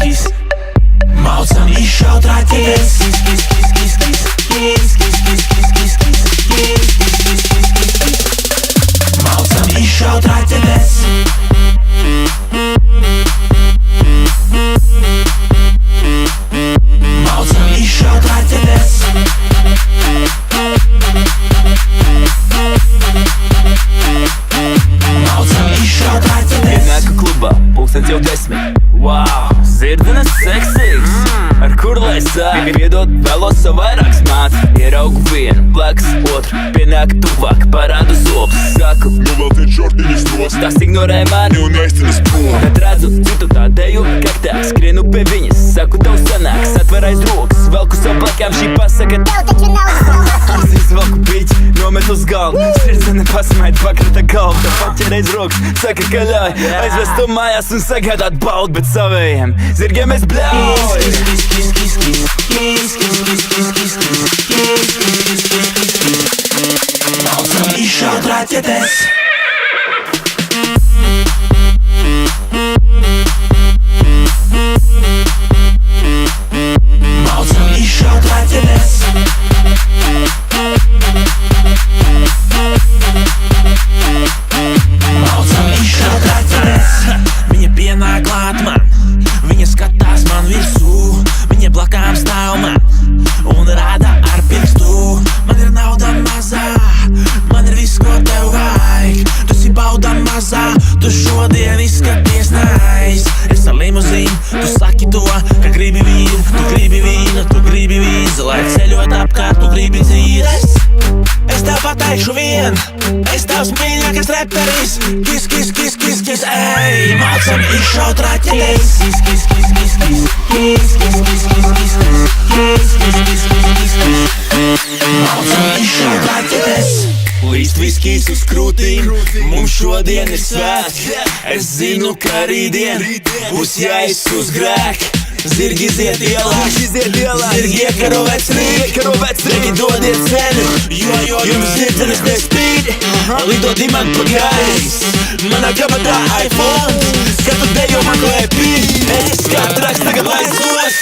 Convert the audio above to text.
kis Maucam izšaut raķetes Kis, kis, kis, kis, kis Kis, kis, kis, kis, kis, kis Kis, kis, kis, kis, kis, kis Maucam izšaut raķetes Maucam izšaut raķetes Maucam izšaut raķetes Ienāku klubā, pulkstens jau 10. Wow, zirdenes seksīgs Ar kur lai sāk? Piedod, vēlos savu vairāk smāt Ieraugu vienu, blakus otru Pienāk tuvāk, parādu zobus Saku, nu vēl tie čortiņas tos tas ignorē mani un aizcenas prom Kad redzu citu tā deju kaktā Skrienu pie viņas, saku tev sanāks Atver aiz rokas, velku savu plakām Šī pasaka, Tev taču nav stāvoklis izvelku biķi, nomet uz galvu Sirdzene pasmaid, pakrata galvu Tev paķer aiz rokas, saka, ka ļauj Aizvest tu mājās un sagādāt baudu Bet savējiem zirgiem es bļauj Kis, kis, kis, kis, kis Kis, kis, kis, kis, kis, kis Kis, kis, kis, kis, kis, kis Maucam izšaut raķetes Maucam izšaut raķetes Maucam izšaut raķetes Viņa pienāk klāt man Viņa skatās man virsū Viņa blakām stāv man Un rāda ar pirkstu Man ir nauda mazā Man ir viss, ko tev vajag Tu si bauda mazā Tu šodien izskaties nice Es ar limuzīnu Tu saki to, ka gribi vīru Tu gribi vīnu, tu gribi vīzu Lai ceļot apkārt, tu gribi dzīves Es tev pateikšu vien Es tavs mīļākais reperis Kis, kis, kis, kis, kis, ej Maucam izšaut raķetes Kis, kis, kis, kis, kis Kis, kis, kis, kis, kis, kis Kis, kis, kis, kis, kis, kis Maucam izšaut raķetes Līst viskijs uz krūtīm Mums šodien ir svētki Es zinu, ka rītdien Būs jāiz uz grēku Zirgi iziet ielās Zirgi iekaro vecrīgi Dodiet ceļu Jo jums zirdenes nespīd Lido dimant pa gaisu Manā kabatā iPhone Skatu dejo man klēpī Es kā traks tagad laisos